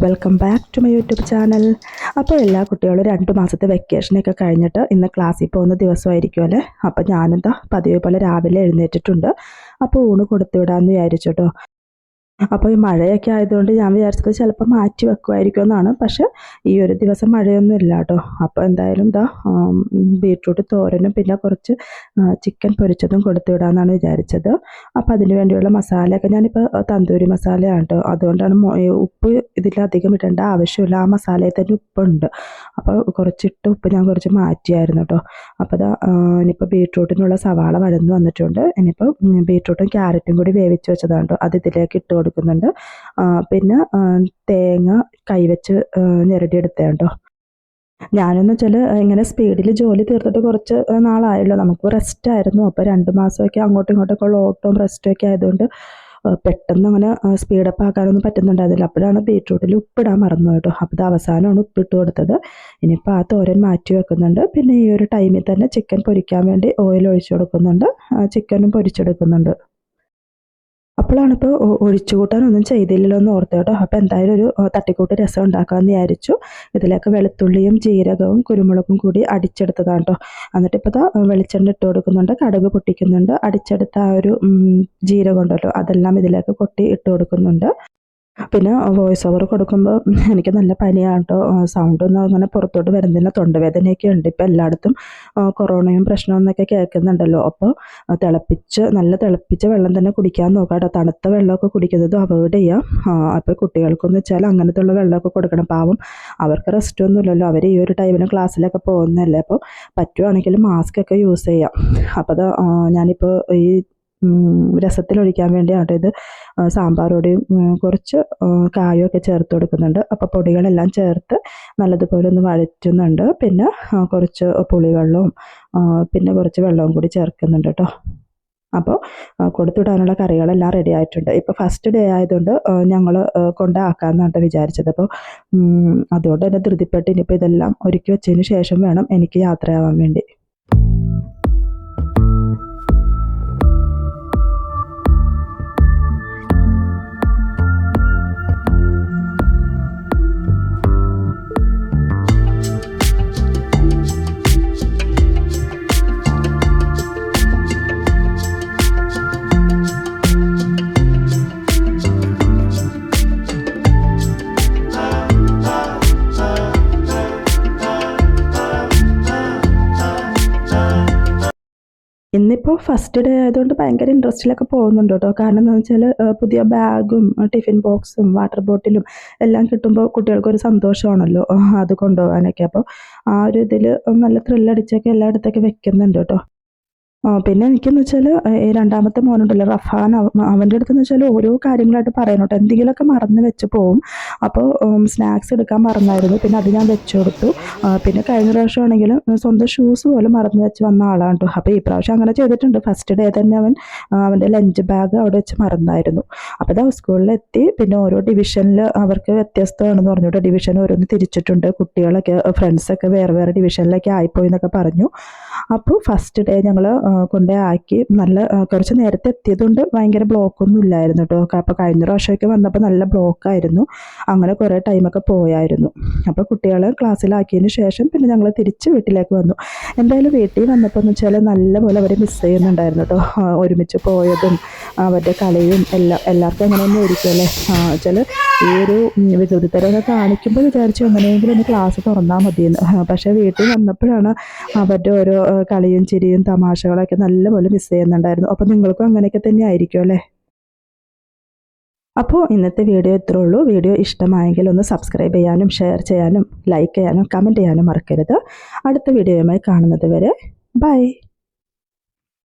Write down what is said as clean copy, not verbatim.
Welcome back to my YouTube channel. അപ്പോൾ എല്ലാ കുട്ടികളും 2 മാസത്തെ വെക്കേഷനൊക്കെ കഴിഞ്ഞിട്ട് ഇന്ന് ക്ലാസ്സിൽ പോകുന്ന ദിവസമായിരിക്കും അല്ലേ. അപ്പോൾ ഞാനെന്താ പതിവ് പോലെ രാവിലെ എഴുന്നേറ്റിട്ടുണ്ട്. അപ്പോൾ ഊണ് കൊടുത്തു വിടാമെന്ന് വിചാരിച്ചു കേട്ടോ. അപ്പോൾ ഈ മഴയൊക്കെ ആയതുകൊണ്ട് ഞാൻ വിചാരിച്ചത് ചിലപ്പോൾ മാറ്റി വെക്കുമായിരിക്കും എന്നാണ്. പക്ഷേ ഈ ഒരു ദിവസം മഴയൊന്നും ഇല്ല കേട്ടോ. അപ്പോൾ എന്തായാലും ബീട്രൂട്ട് തോരനും പിന്നെ കുറച്ച് ചിക്കൻ പൊരിച്ചതും കൊടുത്തു വിടാമെന്നാണ് വിചാരിച്ചത്. അപ്പോൾ അതിന് വേണ്ടിയുള്ള മസാലയൊക്കെ ഞാനിപ്പോൾ തന്തൂരി മസാലയാണ് കേട്ടോ. അതുകൊണ്ടാണ് ഉപ്പ് ഇതിലധികം ഇടേണ്ട ആവശ്യമില്ല. ആ മസാലയിൽ തന്നെ ഉപ്പുണ്ട്. അപ്പോൾ കുറച്ചിട്ട് ഉപ്പ് ഞാൻ കുറച്ച് മാറ്റിയായിരുന്നു കേട്ടോ. അപ്പോൾ ഇനിയിപ്പോൾ ബീട്രൂട്ടിനുള്ള സവാള വഴന്നു വന്നിട്ടുണ്ട്. ഇനിയിപ്പോൾ ബീട്രൂട്ടും ക്യാരറ്റും കൂടി വേവിച്ച് വെച്ചതാണ് കേട്ടോ. അത് ഇതിലേക്ക് ഇട്ട് കൊടുക്കുന്നുണ്ട്. പിന്നെ തേങ്ങ കൈവച്ച് ഞെരടിയെടുത്തതാണ് കേട്ടോ. ഞാനെന്ന് വെച്ചാൽ ഇങ്ങനെ സ്പീഡിൽ ജോലി തീർത്തിട്ട് കുറച്ച് നാളായല്ലോ. നമുക്ക് റെസ്റ്റ് ആയിരുന്നു. അപ്പോൾ 2 മാസമൊക്കെ അങ്ങോട്ടും ഇങ്ങോട്ടൊക്കെ ഉള്ള ഓട്ടവും റെസ്റ്റും ഒക്കെ ആയതുകൊണ്ട് പെട്ടെന്ന് അങ്ങനെ സ്പീഡപ്പ് ആക്കാനൊന്നും പറ്റുന്നുണ്ടായിരുന്നില്ല. അപ്പോഴാണ് ബീട്രൂട്ടിൽ ഉപ്പിടാൻ മറന്നു കേട്ടോ. അപ്പോൾ ഇത് അവസാനമാണ് ഉപ്പിട്ട് കൊടുത്തത്. ഇനിയിപ്പോൾ ആ തോരൻ മാറ്റി വെക്കുന്നുണ്ട്. പിന്നെ ഈ ഒരു ടൈമിൽ തന്നെ ചിക്കൻ പൊരിക്കാൻ വേണ്ടി ഓയിൽ ഒഴിച്ചു കൊടുക്കുന്നുണ്ട്. ചിക്കനും പൊരിച്ചെടുക്കുന്നുണ്ട്. അപ്പോഴാണിപ്പോൾ ഒഴിച്ചു കൂട്ടാനൊന്നും ചെയ്തില്ലല്ലോ എന്ന് ഓർത്തു കേട്ടോ. അപ്പോൾ എന്തായാലും ഒരു തട്ടിക്കൂട്ട് രസം ഉണ്ടാക്കാമെന്ന് വിചാരിച്ചു. ഇതിലേക്ക് വെളുത്തുള്ളിയും ജീരകവും കുരുമുളകും കൂടി അടിച്ചെടുത്തതാണ് കേട്ടോ. എന്നിട്ട് ഇപ്പോൾ വെളിച്ചെണ്ണ ഇട്ട് കൊടുക്കുന്നുണ്ട്, കടുക് പൊട്ടിക്കുന്നുണ്ട്, അടിച്ചെടുത്ത ആ ഒരു ജീരകം ഉണ്ടല്ലോ അതെല്ലാം ഇതിലേക്ക് കൊട്ടി ഇട്ട് കൊടുക്കുന്നുണ്ട്. പിന്നെ വോയിസ് ഓവർ കൊടുക്കുമ്പോൾ എനിക്ക് നല്ല പനിയാണ് കേട്ടോ. സൗണ്ടൊന്നും അങ്ങനെ പുറത്തോട്ട് വരുന്നില്ല. തൊണ്ടവേദനയൊക്കെ ഉണ്ട്. ഇപ്പോൾ എല്ലായിടത്തും കൊറോണയും പ്രശ്നമെന്നൊക്കെ കേൾക്കുന്നുണ്ടല്ലോ. അപ്പോൾ നല്ല തിളപ്പിച്ച വെള്ളം തന്നെ കുടിക്കാൻ നോക്കാം കേട്ടോ. തണുത്ത വെള്ളമൊക്കെ കുടിക്കുന്നത് അവോയ്ഡ് ചെയ്യാം. അപ്പോൾ കുട്ടികൾക്കെന്ന് വെച്ചാൽ അങ്ങനത്തെ ഉള്ള വെള്ളമൊക്കെ കൊടുക്കണം. പാവം അവർക്ക് റെസ്റ്റൊന്നും ഇല്ലല്ലോ. അവർ ഈ ഒരു ടൈമിന് ക്ലാസ്സിലൊക്കെ പോകുന്നതല്ലേ. അപ്പോൾ പറ്റുവാണെങ്കിൽ മാസ്ക് ഒക്കെ യൂസ് ചെയ്യാം. അപ്പോൾ ഞാനിപ്പോൾ ഈ രസത്തിലൊഴിക്കാൻ വേണ്ടിയാണ് ഇത് സാമ്പാറോടെയും കുറച്ച് കായൊക്കെ ചേർത്ത് കൊടുക്കുന്നുണ്ട്. അപ്പോൾ പൊടികളെല്ലാം ചേർത്ത് നല്ലതുപോലെ ഒന്ന് വഴറ്റുന്നുണ്ട്. പിന്നെ കുറച്ച് പുളിവെള്ളവും പിന്നെ കുറച്ച് വെള്ളവും കൂടി ചേർക്കുന്നുണ്ട് കേട്ടോ. അപ്പോൾ കൊടുത്തുവിടാനുള്ള കറികളെല്ലാം റെഡി ആയിട്ടുണ്ട്. ഇപ്പോൾ ഫസ്റ്റ് ഡേ ആയതുകൊണ്ട് ഞങ്ങൾ കൊണ്ടാക്കാമെന്നാണ് വിചാരിച്ചത്. അപ്പോൾ അതുകൊണ്ട് തന്നെ ധൃതിപ്പെട്ട് ഇനിയിപ്പോൾ ഇതെല്ലാം ഒരുക്കി വെച്ചതിന് ശേഷം വേണം എനിക്ക് യാത്രയാവാൻ വേണ്ടി. ഇന്നിപ്പോൾ ഫസ്റ്റ് ഡേ ആയതുകൊണ്ട് ഭയങ്കര ഇൻട്രസ്റ്റിലൊക്കെ പോകുന്നുണ്ട് കേട്ടോ. കാരണം എന്താണെന്ന് വെച്ചാൽ പുതിയ ബാഗും ടിഫിൻ ബോക്സും വാട്ടർ ബോട്ടിലും എല്ലാം കിട്ടുമ്പോൾ കുട്ടികൾക്കൊരു സന്തോഷമാണല്ലോ അത് കൊണ്ടുപോകാനൊക്കെ. അപ്പോൾ ആ ഒരു ഇതിൽ നല്ല ത്രില്ലടിച്ചൊക്കെ എല്ലായിടത്തൊക്കെ വെക്കുന്നുണ്ട് കേട്ടോ. പിന്നെ എനിക്കെന്ന് വെച്ചാൽ ഈ രണ്ടാമത്തെ മോനുണ്ടല്ലോ റഫാൻ, അവൻ്റെ അടുത്തെന്ന് വെച്ചാൽ ഓരോ കാര്യങ്ങളായിട്ട് പറയണോട്ടോ. എന്തെങ്കിലുമൊക്കെ മറന്ന് വെച്ച് പോവും. അപ്പോൾ സ്നാക്സ് എടുക്കാൻ മറന്നായിരുന്നു. പിന്നെ അത് ഞാൻ വെച്ചു കൊടുത്തു. പിന്നെ കഴിഞ്ഞ പ്രാവശ്യമാണെങ്കിലും സ്വന്തം ഷൂസ് പോലും മറന്ന് വെച്ച് വന്ന ആളാണ് കേട്ടോ. അപ്പോൾ ഈ പ്രാവശ്യം അങ്ങനെ ചെയ്തിട്ടുണ്ട്. ഫസ്റ്റ് ഡേ തന്നെ അവൻ്റെ ലഞ്ച് ബാഗ് അവിടെ വെച്ച് മറന്നായിരുന്നു. അപ്പോൾ സ്കൂളിലെത്തി. പിന്നെ ഓരോ ഡിവിഷനിൽ അവർക്ക് വ്യത്യസ്തമാണെന്ന് പറഞ്ഞു കേട്ടോ. ഡിവിഷൻ ഓരോന്ന് തിരിച്ചിട്ടുണ്ട്. കുട്ടികളൊക്കെ ഫ്രണ്ട്സൊക്കെ വേറെ വേറെ ഡിവിഷനിലൊക്കെ ആയിപ്പോയി എന്നൊക്കെ പറഞ്ഞു. അപ്പോൾ ഫസ്റ്റ് ഡേ ഞങ്ങൾ കൊണ്ടേ ആക്കി. നല്ല കുറച്ച് നേരത്തെ എത്തിയതുകൊണ്ട് ഭയങ്കര ബ്ലോക്കൊന്നും ഇല്ലായിരുന്നു കേട്ടോ. അപ്പോൾ കഴിഞ്ഞ പ്രാവശ്യമൊക്കെ വന്നപ്പോൾ നല്ല ബ്ലോക്കായിരുന്നു. അങ്ങനെ കുറേ ടൈമൊക്കെ പോയായിരുന്നു. അപ്പോൾ കുട്ടികളെ ക്ലാസ്സിലാക്കിയതിന് ശേഷം പിന്നെ ഞങ്ങൾ തിരിച്ച് വീട്ടിലേക്ക് വന്നു. എന്തായാലും വീട്ടിൽ വന്നപ്പോൾ എന്ന് വെച്ചാൽ നല്ലപോലെ അവരെ മിസ് ചെയ്യുന്നുണ്ടായിരുന്നു കേട്ടോ. ഒരുമിച്ച് പോയതും അവരുടെ കളിയും എല്ലാവർക്കും അങ്ങനെ തന്നെ ആയിരിക്കുമല്ലേ. വെച്ചാൽ ഈ ഒരു വികൃതിത്തരമൊക്കെ കാണിക്കുമ്പോൾ വിചാരിച്ചു എങ്ങനെയെങ്കിലും ഒന്ന് ക്ലാസ് തുറന്നാൽ മതിയെന്ന്. പക്ഷേ വീട്ടിൽ വന്നപ്പോഴാണ് അവരുടെ ഓരോ കളിയും ചിരിയും തമാശകളൊക്കെ നല്ലപോലെ മിസ് ചെയ്യുന്നുണ്ടായിരുന്നു. അപ്പോൾ നിങ്ങൾക്കും അങ്ങനെയൊക്കെ തന്നെ ആയിരിക്കും അല്ലേ. അപ്പോൾ ഇന്നത്തെ വീഡിയോ ഇത്രേ ഉള്ളൂ. വീഡിയോ ഇഷ്ടമായെങ്കിൽ ഒന്ന് സബ്സ്ക്രൈബ് ചെയ്യാനും ഷെയർ ചെയ്യാനും ലൈക്ക് ചെയ്യാനും കമൻറ്റ് ചെയ്യാനും മറക്കരുത്. അടുത്ത വീഡിയോയുമായി കാണുന്നത് വരെ ബൈ.